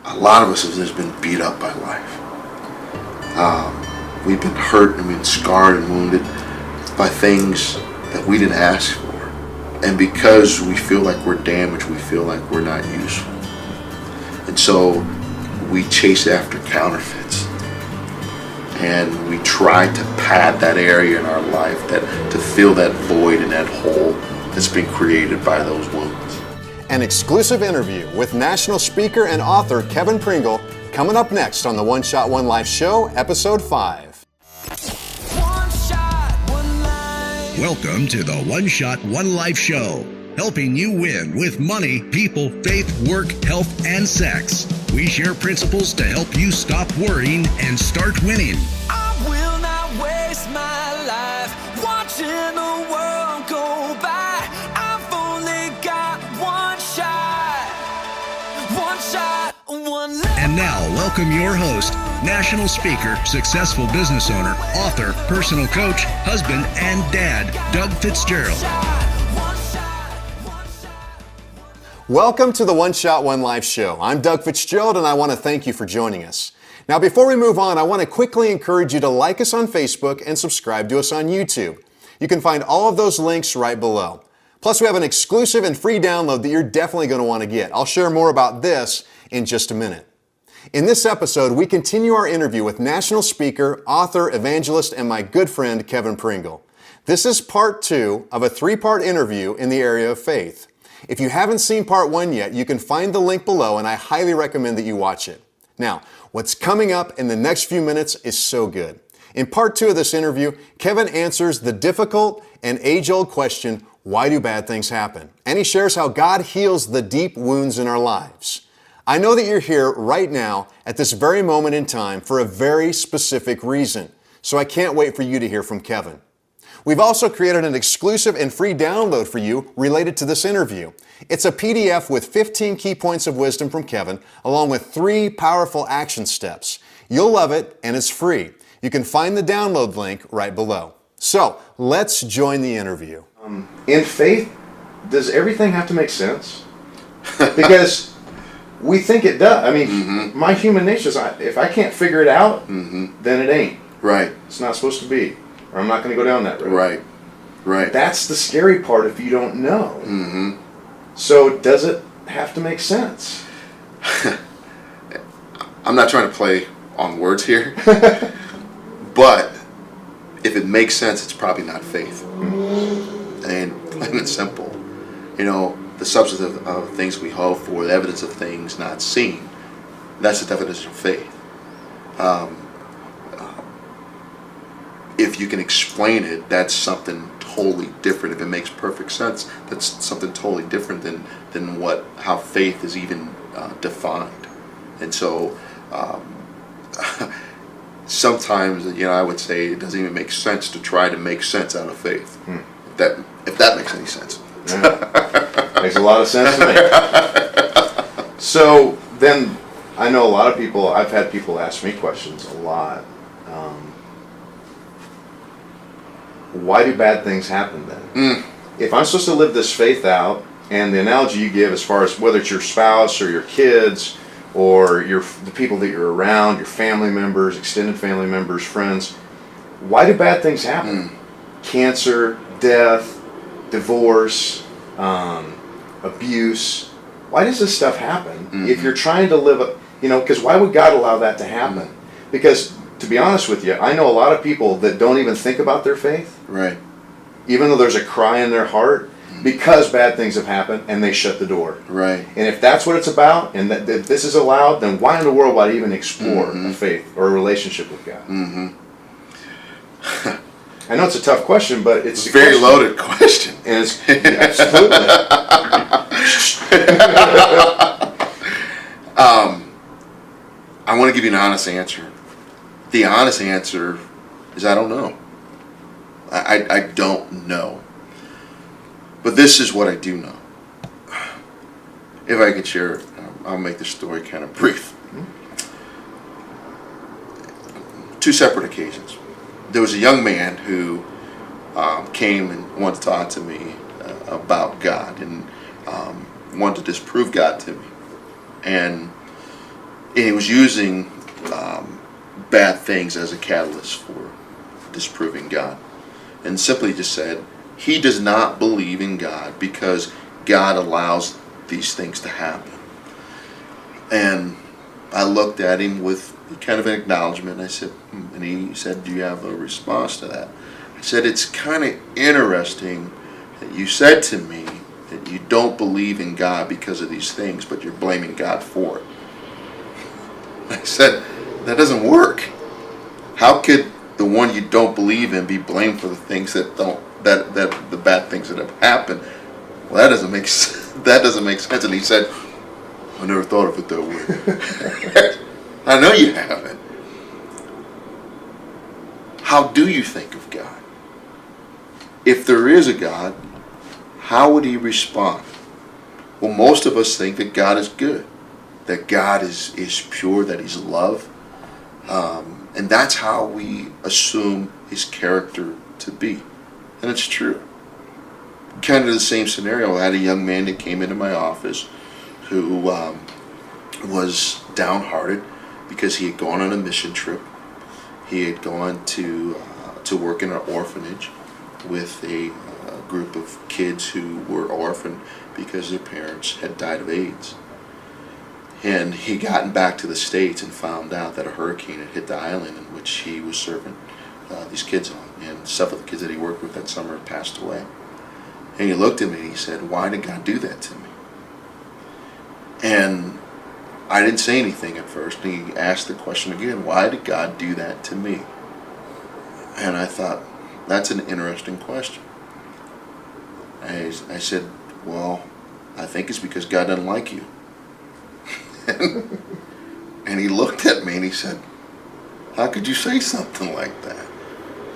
a lot of us have just been beat up by life. We've been hurt and we've been scarred and wounded by things that we didn't ask for. And because we feel like we're damaged, we feel like we're not useful. And so we chase after counterfeits. And we try to pad that area in our life to fill that void and that hole that's been created by those wounds. An exclusive interview with national speaker and author Kevin Pringle coming up next on the One Shot, One Life show, episode 5. Welcome to the One Shot, One Life show, helping you win with money, people, faith, work, health, and sex. We share principles to help you stop worrying and start winning. I will not waste my life watching the world go by. I've only got one life. And now, welcome your host, national speaker, successful business owner, author, personal coach, husband, and dad, Doug Fitzgerald. Welcome to the One Shot, One Life show. I'm Doug Fitzgerald, and I want to thank you for joining us. Now, before we move on, I want to quickly encourage you to like us on Facebook and subscribe to us on YouTube. You can find all of those links right below. Plus, we have an exclusive and free download that you're definitely going to want to get. I'll share more about this in just a minute. In this episode, we continue our interview with national speaker, author, evangelist, and my good friend, Kevin Pringle. This is part 2 of a 3-part interview in the area of faith. If you haven't seen part 1 yet, you can find the link below, and I highly recommend that you watch it. Now, what's coming up in the next few minutes is so good. In part 2 of this interview, Kevin answers the difficult and age-old question, why do bad things happen? And he shares how God heals the deep wounds in our lives. I know that you're here right now at this very moment in time for a very specific reason, so I can't wait for you to hear from Kevin. We've also created an exclusive and free download for you related to this interview. It's a PDF with 15 key points of wisdom from Kevin, along with 3 powerful action steps. You'll love it, and it's free. You can find the download link right below. So, let's join the interview. In faith, does everything have to make sense? Because we think it does. I mean, my human nature is, if I can't figure it out, then it ain't. Right. It's not supposed to be. Or I'm not going to go down that road. Right. Right. That's the scary part if you don't know. So does it have to make sense? I'm not trying to play on words here, but if it makes sense, it's probably not faith. And plain and simple, you know, the substance of things we hope for, the evidence of things not seen, that's the definition of faith. If you can explain it, that's something totally different. If it makes perfect sense, that's something totally different than how faith is even defined. And so sometimes, you know, I would say it doesn't even make sense to try to make sense out of faith. If that makes any sense. Yeah. Makes a lot of sense to me. So then, I know a lot of people, I've had people ask me questions a lot. Why do bad things happen then? If I'm supposed to live this faith out, and the analogy you give as far as whether it's your spouse or your kids or the people that you're around, your family members, extended family members, friends, why do bad things happen? Cancer, death, divorce, abuse. Why does this stuff happen? If you're trying to live, because why would God allow that to happen? Because, to be honest with you, I know a lot of people that don't even think about their faith. Right. Even though there's a cry in their heart, because bad things have happened, and they shut the door. Right. And if that's what it's about, and that this is allowed, then why in the world would I even explore a faith or a relationship with God? I know it's a tough question, but it's a very loaded question. And it's absolutely. I want to give you an honest answer. The honest answer is I don't know. I don't know. But this is what I do know. If I could share, I'll make the story kind of brief. 2 separate occasions. There was a young man who came and wanted to talk to me about God and wanted to disprove God to me. And And he was using bad things as a catalyst for disproving God. And simply just said, he does not believe in God because God allows these things to happen. And I looked at him with kind of an acknowledgement. I said, and he said, do you have a response to that? I said, it's kind of interesting that you said to me that you don't believe in God because of these things, but you're blaming God for it. I said, that doesn't work. How could the one you don't believe in be blamed for the things that the bad things that have happened? Well, that doesn't make sense. And he said, I never thought of it that way. I know you haven't. How do you think of God? If there is a God, how would he respond? Well, most of us think that God is good, that God is pure, that he's love. And that's how we assume his character to be. And it's true. Kind of the same scenario. I had a young man that came into my office who was downhearted because he had gone on a mission trip. He had gone to work in an orphanage with a group of kids who were orphaned because their parents had died of AIDS. And he gotten back to the States and found out that a hurricane had hit the island in which he was serving these kids on. And several of the kids that he worked with that summer had passed away. And he looked at me and he said, why did God do that to me? And I didn't say anything at first. And he asked the question again, why did God do that to me? And I thought, that's an interesting question. I said, well, I think it's because God doesn't like you. And he looked at me and he said, how could you say something like that?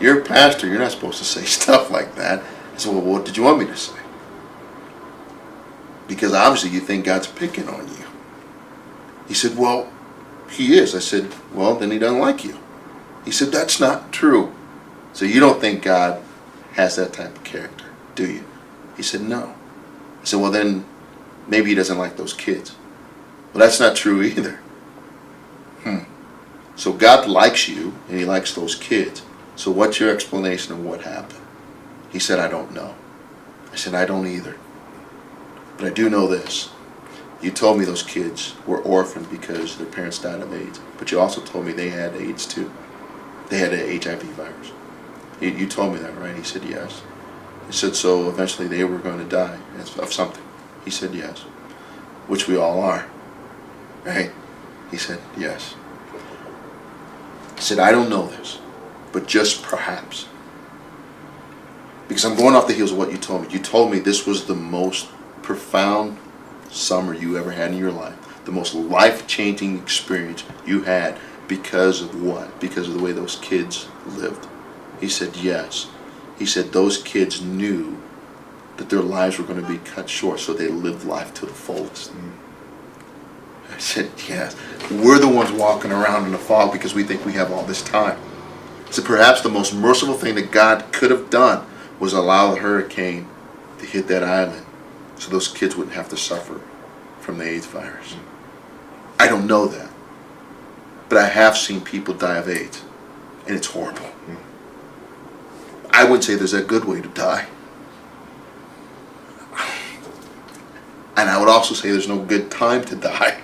You're a pastor, you're not supposed to say stuff like that. I said, well, what did you want me to say? Because obviously you think God's picking on you. He said, well, he is. I said, well, then he doesn't like you. He said, that's not true. So you don't think God has that type of character, do you? He said, no. I said, well, then maybe he doesn't like those kids. Well, that's not true either. So God likes you and he likes those kids. So what's your explanation of what happened? He said, I don't know. I said, I don't either. But I do know this. You told me those kids were orphaned because their parents died of AIDS. But you also told me they had AIDS too. They had an HIV virus. You told me that, right? He said, yes. He said, so eventually they were going to die of something. He said, yes. Which we all are. Right? He said, yes. He said, I don't know this, but just perhaps. Because I'm going off the heels of what you told me. You told me this was the most profound summer you ever had in your life. The most life-changing experience you had because of what? Because of the way those kids lived. He said, yes. He said those kids knew that their lives were going to be cut short, so they lived life to the fullest. I said, yes. We're the ones walking around in the fog because we think we have all this time. So perhaps the most merciful thing that God could have done was allow the hurricane to hit that island so those kids wouldn't have to suffer from the AIDS virus. I don't know that. But I have seen people die of AIDS, and it's horrible. I wouldn't say there's a good way to die. And I would also say there's no good time to die.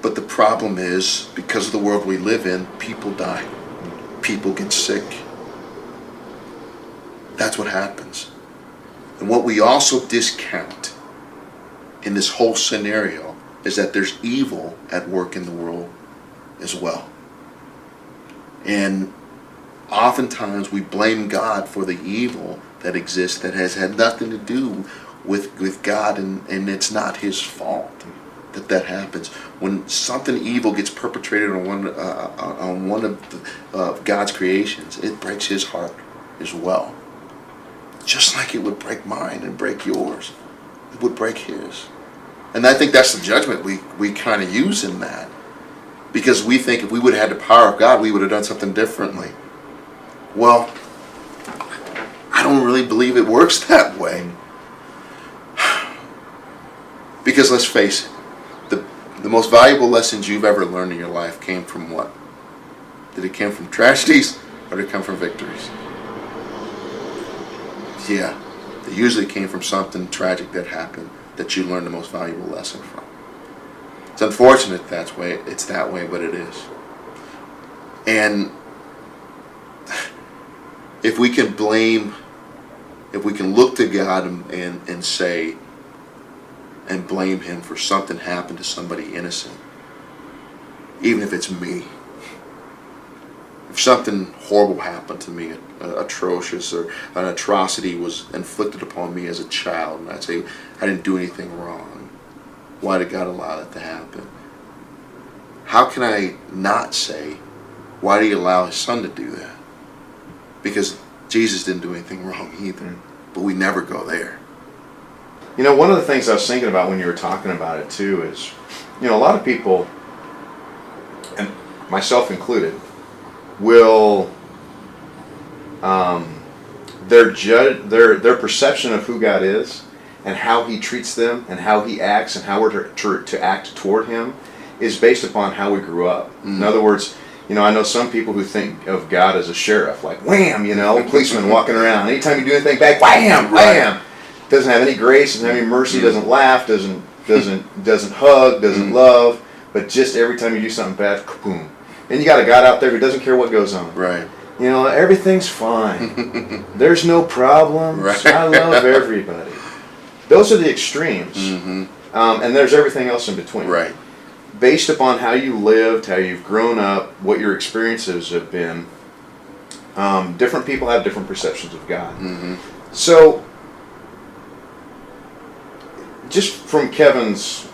But the problem is, because of the world we live in, people die. People get sick. That's what happens. And what we also discount in this whole scenario is that there's evil at work in the world as well. And oftentimes we blame God for the evil that exists that has had nothing to do with God, and it's not his fault that happens. When something evil gets perpetrated on one of God's creations, it breaks his heart as well. Just like it would break mine and break yours, it would break his. And I think that's the judgment we kind of use in that. Because we think if we would have had the power of God, we would have done something differently. Well, I don't really believe it works that way. Because let's face it, The most valuable lessons you've ever learned in your life came from what? Did it come from tragedies or did it come from victories? Yeah, it usually came from something tragic that happened that you learned the most valuable lesson from. It's unfortunate it's that way, but it is. And if we can look to God and say, and blame Him for something happened to somebody innocent, even if it's me. If something horrible happened to me, atrocious, or an atrocity was inflicted upon me as a child, and I'd say, I didn't do anything wrong. Why did God allow that to happen? How can I not say, why did He allow His Son to do that? Because Jesus didn't do anything wrong either. But we never go there. You know, one of the things I was thinking about when you were talking about it too is, you know, a lot of people, and myself included, will their perception of who God is and how He treats them and how He acts and how we're to act toward Him is based upon how we grew up. In other words, you know, I know some people who think of God as a sheriff, like wham, you know, policeman walking around. Anytime you do anything bad, wham, wham. Doesn't have any grace, doesn't have any mercy, doesn't laugh, doesn't hug, doesn't love, but just every time you do something bad, kaboom. And you got a God out there who doesn't care what goes on. Right. You know, everything's fine. There's no problems. Right. I love everybody. Those are the extremes. And there's everything else in between. Right. Based upon how you lived, how you've grown up, what your experiences have been, different people have different perceptions of God. So, just from Kevin's,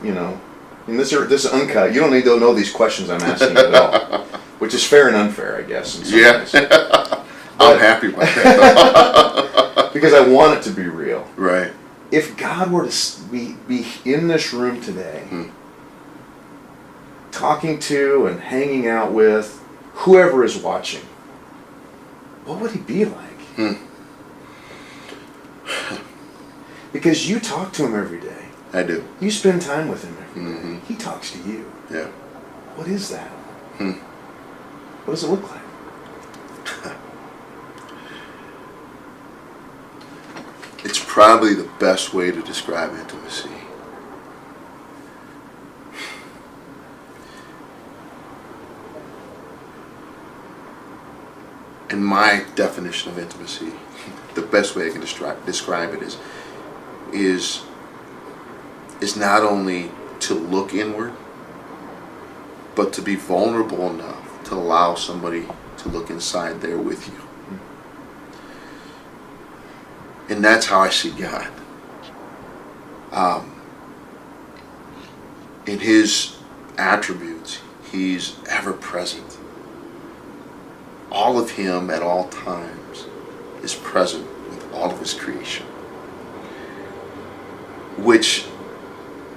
you know, and this is uncut. You don't need to know these questions I'm asking you at all, which is fair and unfair, I guess. In some ways. I'm happy with that. Because I want it to be real. Right. If God were to be in this room today, talking to and hanging out with whoever is watching, what would He be like? Because you talk to Him every day. I do. You spend time with Him every day. He talks to you. Yeah. What is that? What does it look like? It's probably the best way to describe intimacy. In my definition of intimacy, the best way I can describe it is not only to look inward, but to be vulnerable enough to allow somebody to look inside there with you. And that's how I see God. In His attributes, He's ever present. All of Him at all times is present with all of His creation. Which,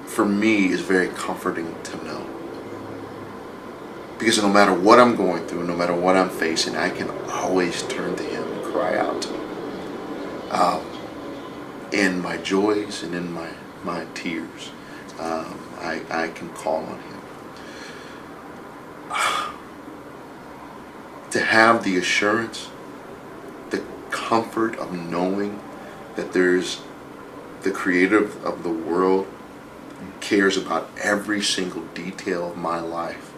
for me, is very comforting to know. Because no matter what I'm going through, no matter what I'm facing, I can always turn to Him and cry out to Him. In my joys and in my tears, I can call on Him. To have the assurance, the comfort of knowing that there's the Creator of the world cares about every single detail of my life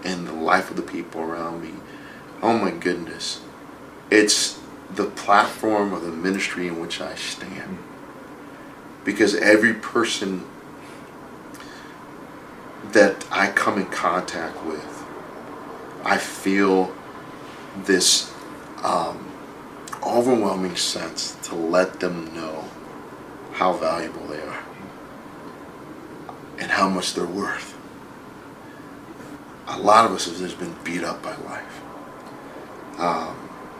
and the life of the people around me. Oh my goodness. It's the platform of the ministry in which I stand. Because every person that I come in contact with, I feel this overwhelming sense to let them know how valuable they are and how much they're worth. A lot of us have just been beat up by life.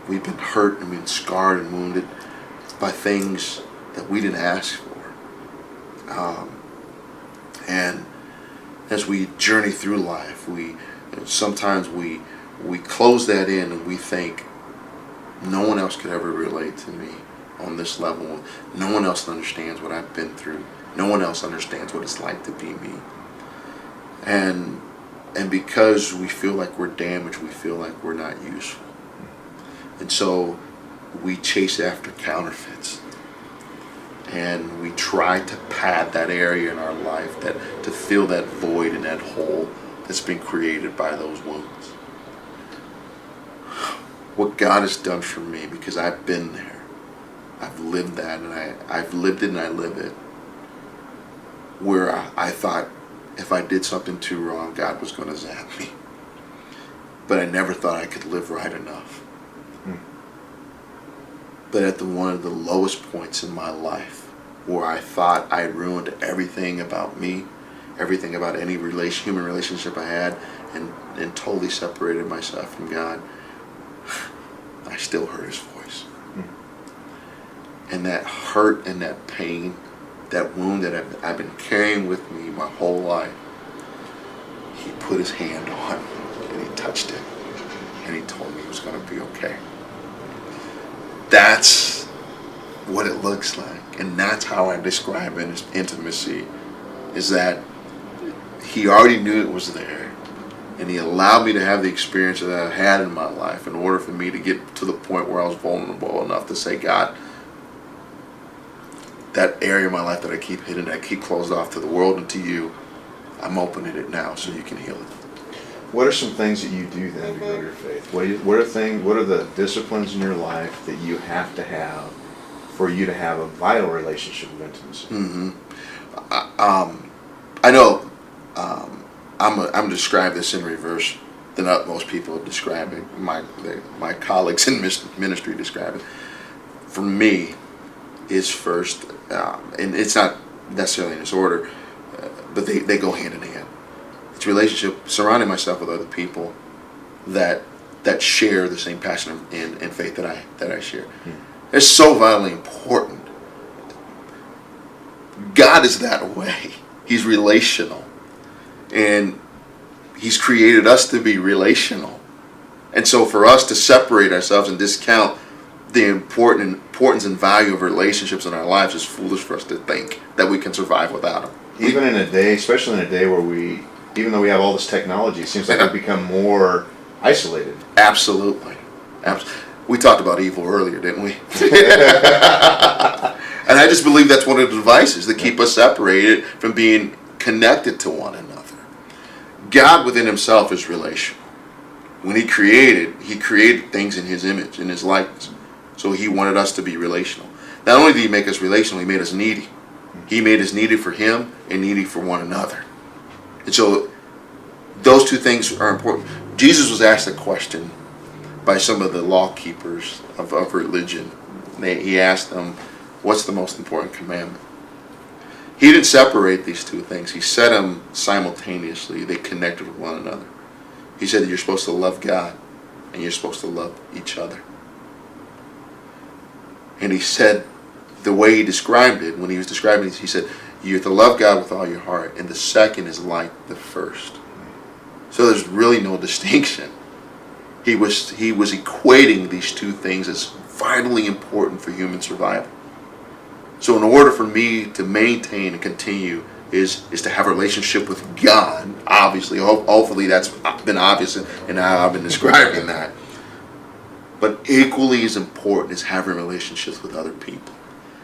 We've been hurt and been scarred and wounded by things that we didn't ask for. And as we journey through life, sometimes we close that in and we think no one else could ever relate to me on this level. No one else understands what I've been through. No one else understands what it's like to be me. And because we feel like we're damaged, we feel like we're not useful. And so we chase after counterfeits. And we try to pad that area in our life, that to fill that void and that hole that's been created by those wounds. What God has done for me, because I've been there, I've lived that, and I've lived it and I live it, where I thought if I did something too wrong, God was going to zap me. But I never thought I could live right enough. But at one of the lowest points in my life, where I thought I ruined everything about me, everything about any human relationship I had, and totally separated myself from God, I still heard His voice. And that hurt and that pain, that wound that I've been carrying with me my whole life, He put His hand on and He touched it, and He told me it was going to be okay. That's what it looks like, and that's how I describe intimacy, is that He already knew it was there, and He allowed me to have the experience that I had in my life in order for me to get to the point where I was vulnerable enough to say, God, that area of my life that I keep hidden, that I keep closed off to the world and to You, I'm opening it now so You can heal it. What are some things that you do then to grow your faith? What are the disciplines in your life that you have to have for you to have a vital relationship of intimacy? I know I'm describe this in reverse than most people describe it. My colleagues in ministry describe it. For me, is first, and it's not necessarily in this order, but they go hand in hand. It's relationship, surrounding myself with other people that share the same passion and faith that I share. It's so vitally important. God is that way. He's relational, and He's created us to be relational. And so for us to separate ourselves and discount the importance and value of relationships in our lives is foolish for us to think that we can survive without them. Even in a day, especially in a day where even though we have all this technology, it seems like we've become more isolated. Absolutely. We talked about evil earlier, didn't we? And I just believe that's one of the devices that keep us separated from being connected to one another. God within Himself is relational. When He created things in His image, in His likeness. So He wanted us to be relational. Not only did He make us relational, He made us needy. He made us needy for Him and needy for one another. And so those two things are important. Jesus was asked a question by some of the law keepers of religion. He asked them, what's the most important commandment? He didn't separate these two things. He said them simultaneously. They connected with one another. He said that you're supposed to love God and you're supposed to love each other. And He said, the way He described it, when He was describing it, He said, you're to love God with all your heart, and the second is like the first. So there's really no distinction. He was equating these two things as vitally important for human survival. So in order for me to maintain and continue is to have a relationship with God, obviously, hopefully that's been obvious in how I've been describing that. But equally as important is having relationships with other people.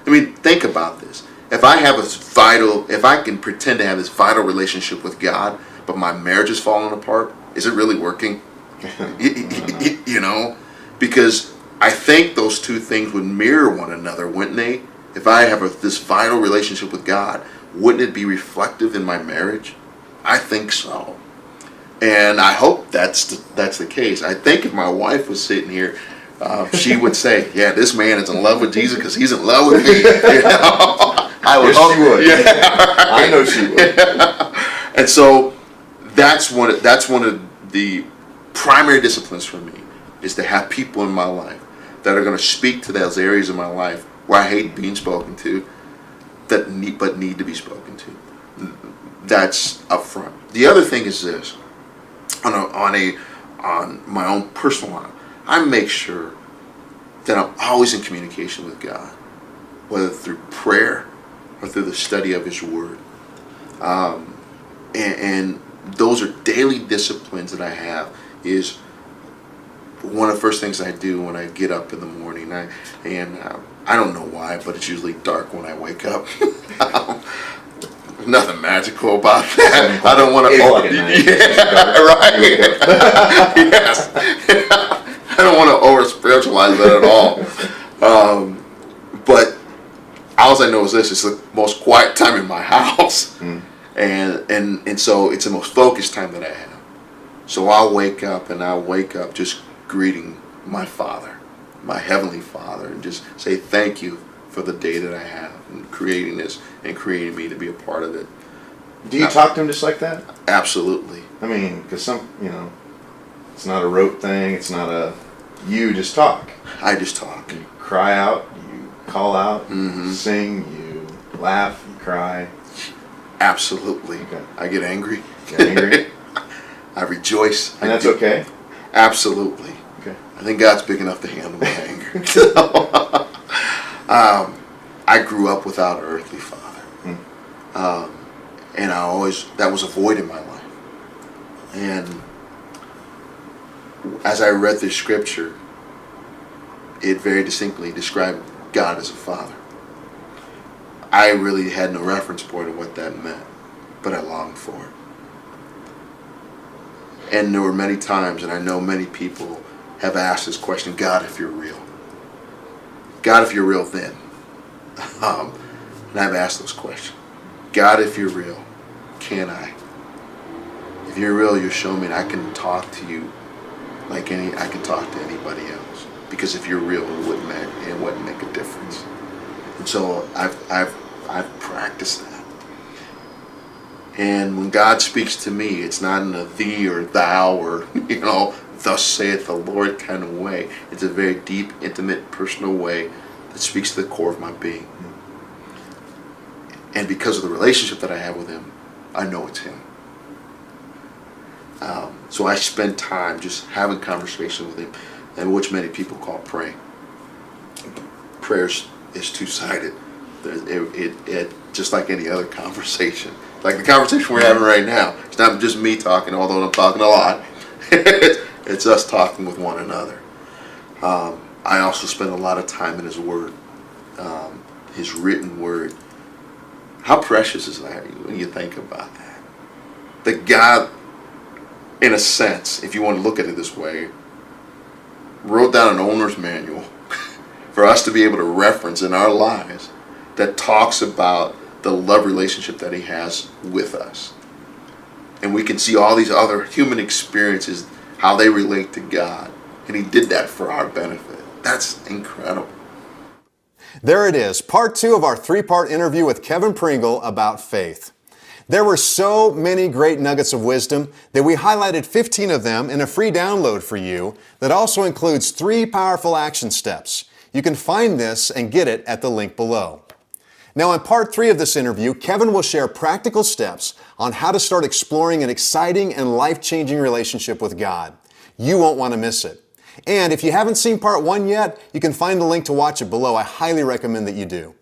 I mean, think about this. If I can pretend to have this vital relationship with God, but my marriage is falling apart, is it really working? You know? Because I think those two things would mirror one another, wouldn't they? If I have this vital relationship with God, wouldn't it be reflective in my marriage? I think so. And I hope that's the case. I think if my wife was sitting here, she would say, yeah, this man is in love with Jesus because He's in love with me. You know? I would yes, she would. Yeah. I know she would. Yeah. And so that's one of the primary disciplines for me, is to have people in my life that are going to speak to those areas of my life where I hate being spoken to, but need to be spoken to. That's up front. The other thing is this: on my own personal life, I make sure that I'm always in communication with God, whether through prayer or through the study of His Word. And those are daily disciplines that I have. Is one of the first things I do when I get up in the morning. I don't know why, but it's usually dark when I wake up. Nothing magical about that. I don't want to. Yes. I don't want to over spiritualize that at all. But all I know is this: it's the most quiet time in my house, and so it's the most focused time that I have. So I'll wake up just greeting my Father, my Heavenly Father, and just say thank you for the day that I have and creating this and creating me to be a part of it. Do you talk to him just like that? Absolutely. I mean, because it's not a rote thing. It's not you just talk. I just talk. You cry out, you call out, you sing, you laugh, you cry. Absolutely. Okay. I get angry. Get angry? I rejoice. And that's okay? Absolutely. Okay. I think God's big enough to handle my anger. I grew up without an earthly father. And that was a void in my life. And as I read this scripture, it very distinctly described God as a father. I really had no reference point of what that meant, but I longed for it. And there were many times, and I know many people have asked this question, God, if you're real. God, if you're real, then. And I've asked those questions. God, if you're real, can I? If you're real, you'll show me, and I can talk to you I can talk to anybody else. Because if you're real, it wouldn't make a difference. And so I've practiced that. And when God speaks to me, it's not in a thee or thou or, thus saith the Lord kind of way. It's a very deep, intimate, personal way that speaks to the core of my being. And because of the relationship that I have with Him, I know it's Him. So I spend time just having conversation with Him, and which many people call praying. Prayer is two-sided. It just like any other conversation. Like the conversation we're having right now. It's not just me talking, although I'm talking a lot. It's us talking with one another. I also spend a lot of time in His Word, His written Word. How precious is that when you think about that? That God, in a sense, if you want to look at it this way, wrote down an owner's manual for us to be able to reference in our lives that talks about the love relationship that He has with us. And we can see all these other human experiences, how they relate to God. And He did that for our benefit. That's incredible. There it is, part 2 of our 3-part interview with Kevin Pringle about faith. There were so many great nuggets of wisdom that we highlighted 15 of them in a free download for you that also includes 3 powerful action steps. You can find this and get it at the link below. Now in part 3 of this interview, Kevin will share practical steps on how to start exploring an exciting and life-changing relationship with God. You won't want to miss it. And if you haven't seen part 1 yet, you can find the link to watch it below. I highly recommend that you do.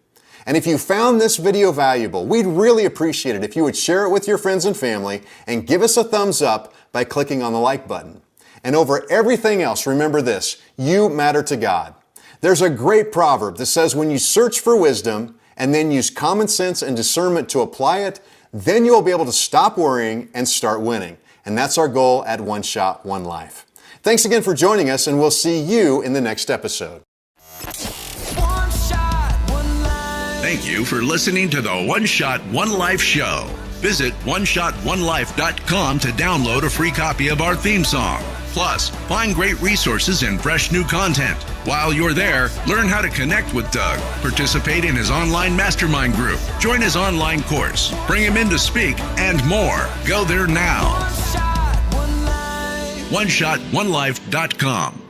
And if you found this video valuable, we'd really appreciate it if you would share it with your friends and family and give us a thumbs up by clicking on the like button. And over everything else, remember this: you matter to God. There's a great proverb that says when you search for wisdom and then use common sense and discernment to apply it, then you'll be able to stop worrying and start winning. And that's our goal at One Shot, One Life. Thanks again for joining us, and we'll see you in the next episode. One shot, one life. Thank you for listening to the One Shot, One Life show. Visit ONESHOT1LIFE.com to download a free copy of our theme song. Plus, find great resources and fresh new content. While you're there, learn how to connect with Doug, participate in his online mastermind group, join his online course, bring him in to speak, and more. Go there now. One shot, one life. ONESHOT1LIFE.com.